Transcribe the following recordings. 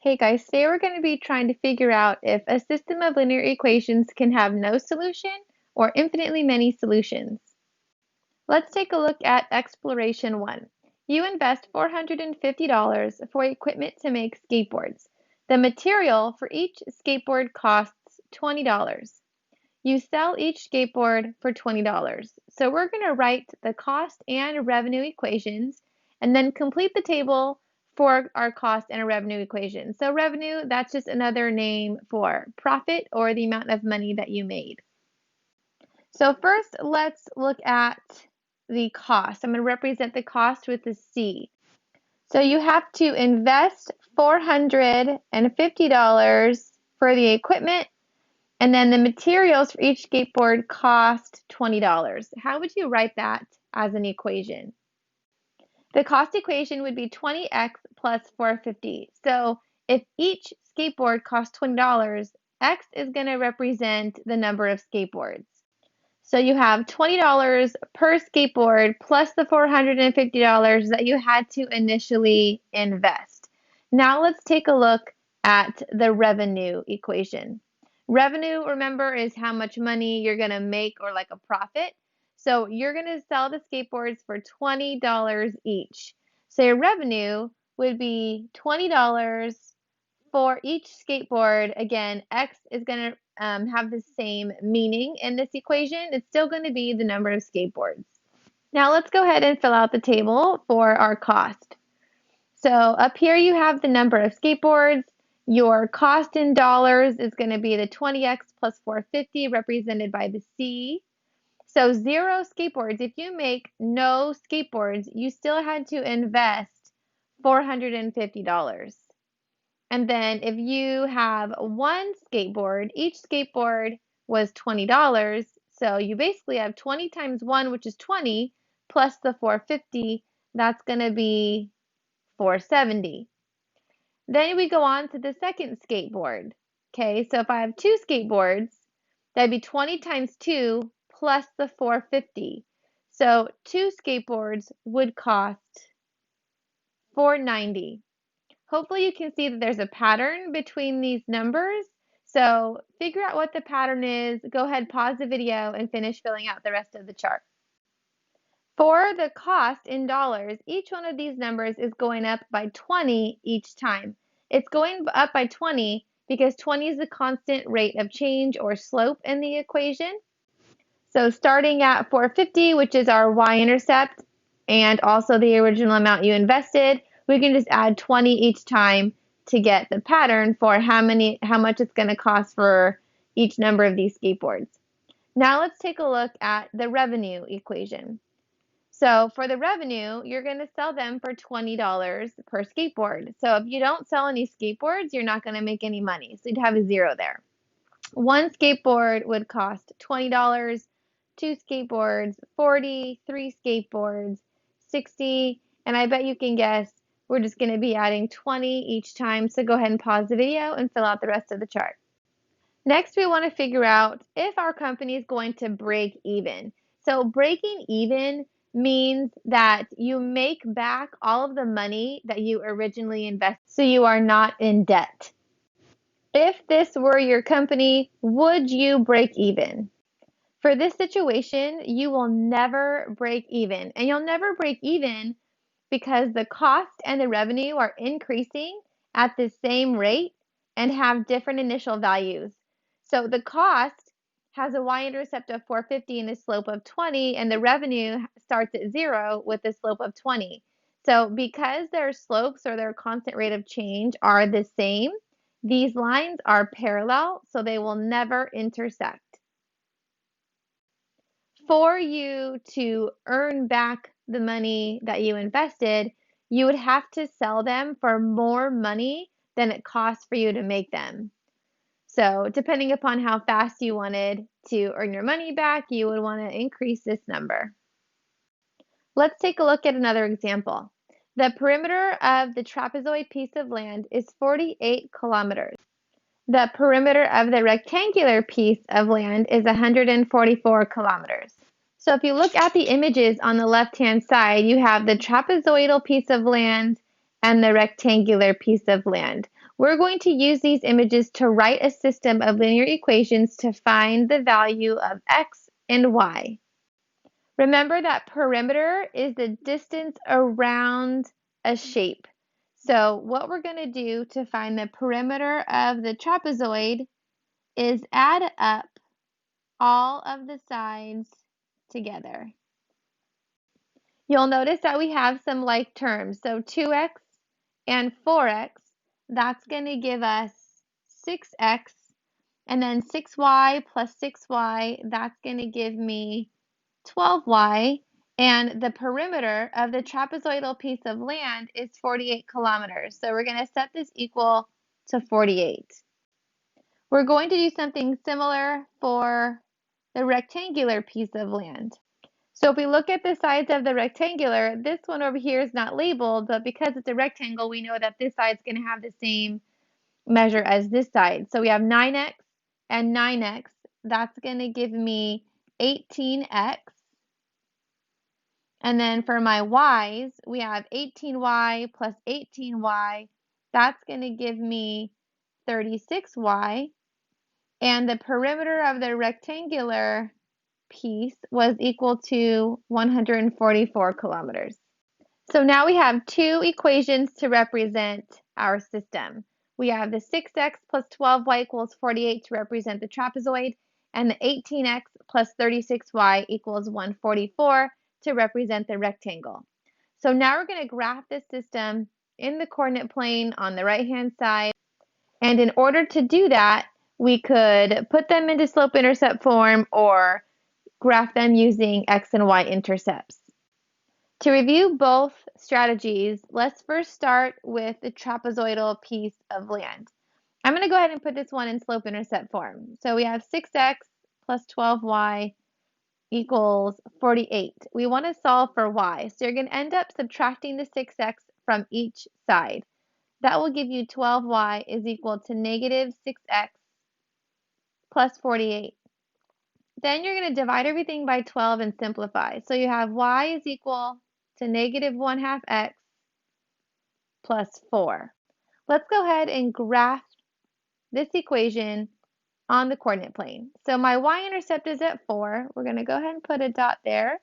Hey guys, today we're going to be trying to figure out if a system of linear equations can have no solution or infinitely many solutions. Let's take a look at exploration 1. You invest $450 for equipment to make skateboards. The material for each skateboard costs $20. You sell each skateboard for $20. So we're going to write the cost and revenue equations and then complete the table for our cost and a revenue equation. So revenue, that's just another name for profit or the amount of money that you made. So first, let's look at the cost. I'm going to represent the cost with the C. So you have to invest $450 for the equipment, and then the materials for each skateboard cost $20. How would you write that as an equation? The cost equation would be 20x plus 450. So if each skateboard costs $20, x is going to represent the number of skateboards. So you have $20 per skateboard plus the $450 that you had to initially invest. Now let's take a look at the revenue equation. Revenue, remember, is how much money you're going to make or like a profit. So you're going to sell the skateboards for $20 each. So your revenue would be $20 for each skateboard. Again, X is going to have the same meaning in this equation. It's still going to be the number of skateboards. Now let's go ahead and fill out the table for our cost. So up here you have the number of skateboards. Your cost in dollars is going to be the 20x plus 450 represented by the C. So 0 skateboards. If you make no skateboards, you still had to invest $450. And then if you have 1 skateboard, each skateboard was $20. So you basically have 20 times 1, which is 20, plus the 450, that's going to be 470. Then we go on to the second skateboard. Okay, so if I have 2 skateboards, that'd be 20 times 2 plus the 450. So 2 skateboards would cost $490. Hopefully you can see that there's a pattern between these numbers. So figure out what the pattern is. Go ahead, pause the video, and finish filling out the rest of the chart. For the cost in dollars, each one of these numbers is going up by 20 each time. It's going up by 20 because 20 is the constant rate of change or slope in the equation. So starting at 450, which is our y-intercept, and also the original amount you invested, we can just add 20 each time to get the pattern for how much it's going to cost for each number of these skateboards. Now let's take a look at the revenue equation. So for the revenue, you're going to sell them for $20 per skateboard. So if you don't sell any skateboards, you're not going to make any money. So you'd have a 0 there. 1 skateboard would cost $20, 2 skateboards, 40, 3 skateboards, 60, and I bet you can guess we're just going to be adding 20 each time. So go ahead and pause the video and fill out the rest of the chart. Next, we want to figure out if our company is going to break even. So breaking even means that you make back all of the money that you originally invested, so you are not in debt. If this were your company, would you break even? For this situation, you will never break even. And you'll never break even because the cost and the revenue are increasing at the same rate and have different initial values. So the cost has a y-intercept of 450 and a slope of 20, and the revenue starts at 0 with a slope of 20. So because their slopes or their constant rate of change are the same, these lines are parallel, so they will never intersect. For you to earn back the money that you invested, you would have to sell them for more money than it costs for you to make them. So depending upon how fast you wanted to earn your money back, you would want to increase this number. Let's take a look at another example. The perimeter of the trapezoid piece of land is 48 kilometers. The perimeter of the rectangular piece of land is 144 kilometers. So if you look at the images on the left-hand side, you have the trapezoidal piece of land and the rectangular piece of land. We're going to use these images to write a system of linear equations to find the value of x and y. Remember that perimeter is the distance around a shape. So what we're going to do to find the perimeter of the trapezoid is add up all of the sides together. You'll notice that we have some like terms. So 2x and 4x, that's going to give us 6x. And then 6y plus 6y, that's going to give me 12y. And the perimeter of the trapezoidal piece of land is 48 kilometers. So we're going to set this equal to 48. We're going to do something similar for the rectangular piece of land. So if we look at the sides of the rectangular, this one over here is not labeled, but because it's a rectangle, we know that this side is going to have the same measure as this side. So we have 9x and 9x. That's going to give me 18x. And then for my y's, we have 18y plus 18y. That's going to give me 36y. And the perimeter of the rectangular piece was equal to 144 kilometers. So now we have two equations to represent our system. We have the 6x plus 12y equals 48 to represent the trapezoid, and the 18x plus 36y equals 144 to represent the rectangle. So now we're going to graph this system in the coordinate plane on the right-hand side. And in order to do that, we could put them into slope-intercept form or graph them using x and y intercepts. To review both strategies, let's first start with the trapezoidal piece of land. I'm going to go ahead and put this one in slope-intercept form. So we have 6x plus 12y equals 48. We want to solve for y. So you're going to end up subtracting the 6x from each side. That will give you 12y is equal to negative 6x plus 48. Then you're going to divide everything by 12 and simplify. So you have y is equal to negative 1/2 x plus 4. Let's go ahead and graph this equation on the coordinate plane. So my y-intercept is at 4. We're going to go ahead and put a dot there.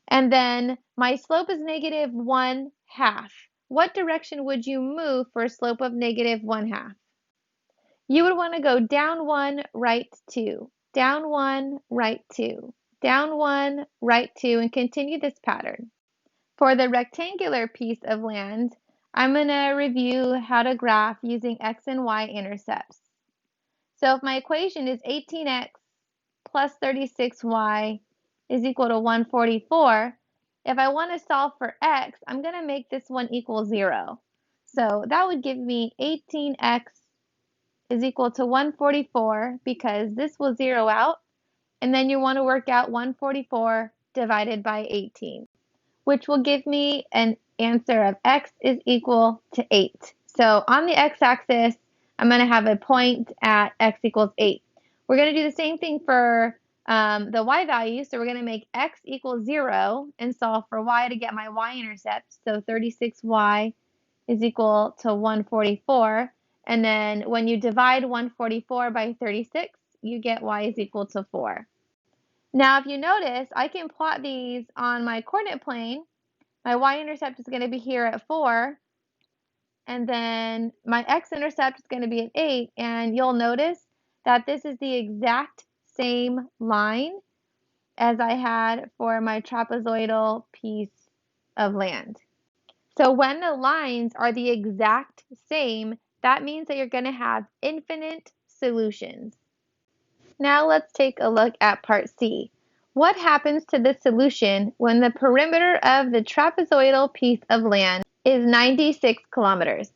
And then my slope is negative 1/2. What direction would you move for a slope of negative 1/2? You would want to go down 1, right 2, down 1, right 2, down 1, right 2, and continue this pattern. For the rectangular piece of land, I'm going to review how to graph using x and y intercepts. So if my equation is 18x plus 36y is equal to 144, if I want to solve for x, I'm going to make this one equal 0. So that would give me 18x is equal to 144 because this will zero out, and then you want to work out 144 divided by 18, which will give me an answer of x is equal to 8. So on the x-axis, I'm going to have a point at x equals 8. We're going to do the same thing for the y value, so we're going to make x equal 0 and solve for y to get my y-intercept. So 36y is equal to 144. And then when you divide 144 by 36, you get y is equal to 4. Now, if you notice, I can plot these on my coordinate plane. My y-intercept is going to be here at 4, and then my x-intercept is going to be at 8, and you'll notice that this is the exact same line as I had for my trapezoidal piece of land. So when the lines are the exact same, that means that you're going to have infinite solutions. Now let's take a look at part C. What happens to the solution when the perimeter of the trapezoidal piece of land is 96 kilometers?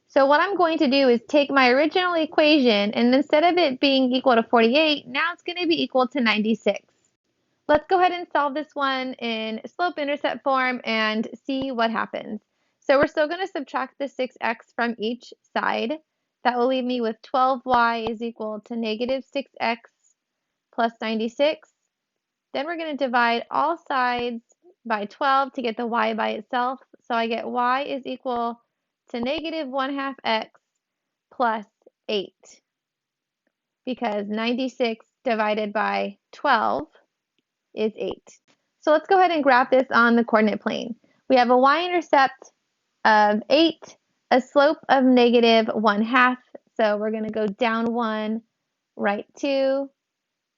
So what I'm going to do is take my original equation, and instead of it being equal to 48, now it's going to be equal to 96. Let's go ahead and solve this one in slope-intercept form and see what happens. So we're still going to subtract the 6x from each side. That will leave me with 12y is equal to negative 6x plus 96. Then we're going to divide all sides by 12 to get the y by itself. So I get y is equal to negative 1/2 x plus 8, because 96 divided by 12 is 8. So let's go ahead and graph this on the coordinate plane. We have a y-intercept of 8, a slope of negative 1/2. So we're going to go down 1, right 2,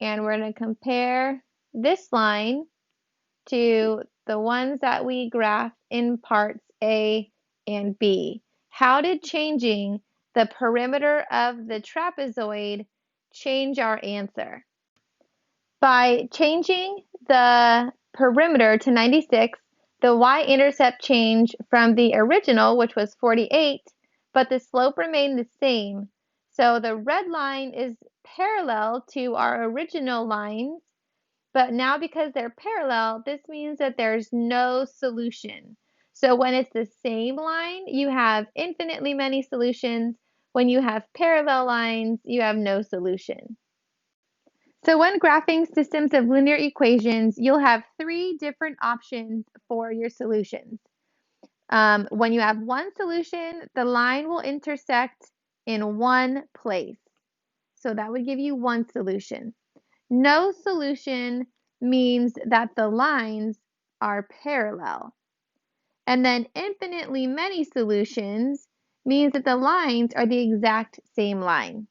and we're going to compare this line to the ones that we graphed in parts A and B. How did changing the perimeter of the trapezoid change our answer? By changing the perimeter to 96, the y-intercept changed from the original, which was 48, but the slope remained the same. So the red line is parallel to our original lines, but now because they're parallel, this means that there's no solution. So when it's the same line, you have infinitely many solutions. When you have parallel lines, you have no solution. So when graphing systems of linear equations, you'll have 3 different options for your solutions. When you have one solution, the line will intersect in one place. So that would give you one solution. No solution means that the lines are parallel. And then infinitely many solutions means that the lines are the exact same line.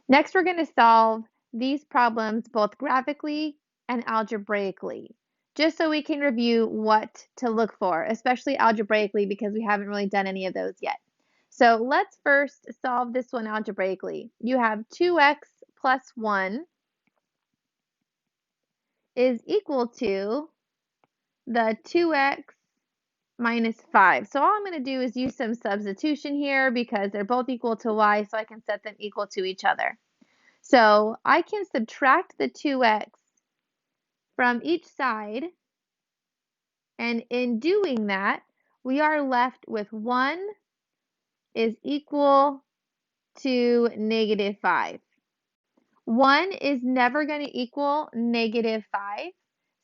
Next, we're going to solve these problems both graphically and algebraically, just so we can review what to look for, especially algebraically, because we haven't really done any of those yet. So let's first solve this one algebraically. You have 2x plus 1 is equal to the 2x minus 5. So all I'm going to do is use some substitution here because they're both equal to y, so I can set them equal to each other. So I can subtract the 2x from each side, and in doing that, we are left with 1 is equal to negative 5. 1 is never going to equal negative 5,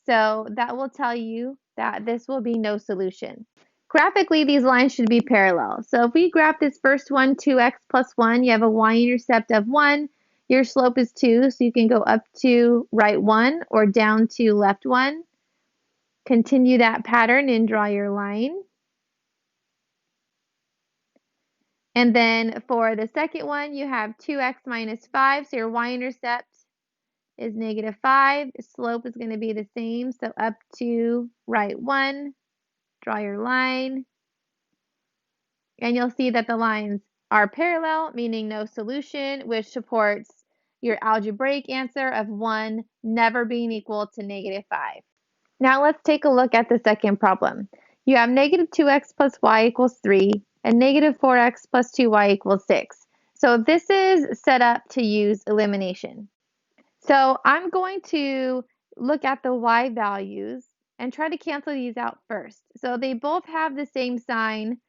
so that will tell you that this will be no solution. Graphically, these lines should be parallel. So if we graph this first one, 2x plus 1, you have a y-intercept of 1. Your slope is 2, so you can go up to right 1 or down to left 1. Continue that pattern and draw your line. And then for the second one, you have 2x minus 5, so your y-intercept is negative 5. The slope is going to be the same, so up to right 1, draw your line. And you'll see that the lines are parallel, meaning no solution, which supports your algebraic answer of 1 never being equal to negative 5. Now let's take a look at the second problem. You have negative 2x plus y equals 3 and negative 4x plus 2y equals 6. So this is set up to use elimination. So I'm going to look at the y values and try to cancel these out first. So they both have the same sign.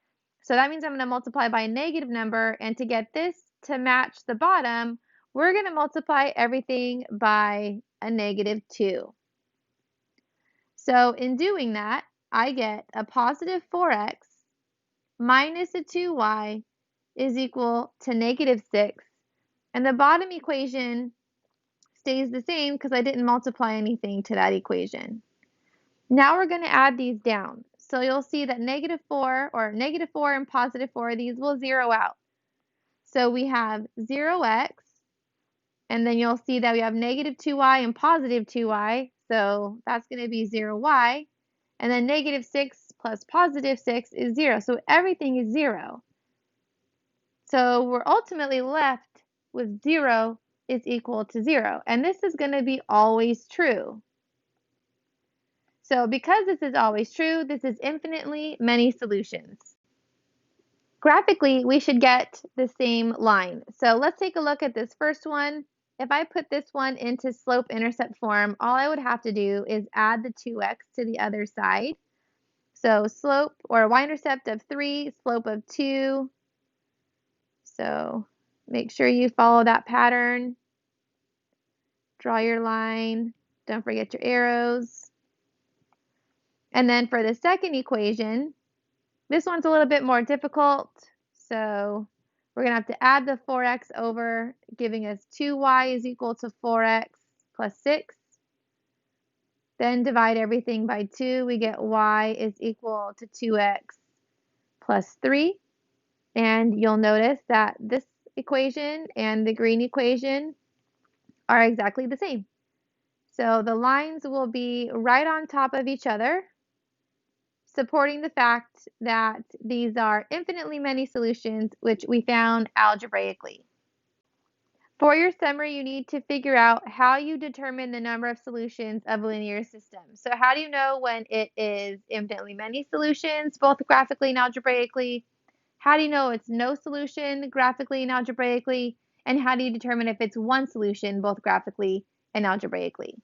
So that means I'm going to multiply by a negative number, and to get this to match the bottom, we're going to multiply everything by a negative 2. So in doing that, I get a positive 4x minus a 2y is equal to negative 6, and the bottom equation stays the same because I didn't multiply anything to that equation. Now we're going to add these down. So you'll see that negative 4 and positive 4, these will zero out. So we have 0x, and then you'll see that we have negative 2y and positive 2y, so that's going to be 0y. And then negative 6 plus positive 6 is 0, so everything is 0. So we're ultimately left with 0 is equal to 0, and this is going to be always true. So because this is always true, this is infinitely many solutions. Graphically, we should get the same line. So let's take a look at this first one. If I put this one into slope-intercept form, all I would have to do is add the 2x to the other side. So slope or y-intercept of 3, slope of 2. So make sure you follow that pattern. Draw your line. Don't forget your arrows. And then for the second equation, This one's a little bit more difficult, so we're going to have to add the 4x over, giving us 2y is equal to 4x plus 6. Then divide everything by 2. We get y is equal to 2x plus 3. And you'll notice that this equation and the green equation are exactly the same. So the lines will be right on top of each other, supporting the fact that these are infinitely many solutions which we found algebraically. For your summary, you need to figure out how you determine the number of solutions of a linear system. So how do you know when it is infinitely many solutions, both graphically and algebraically? How do you know it's no solution graphically and algebraically? And how do you determine if it's one solution, both graphically and algebraically?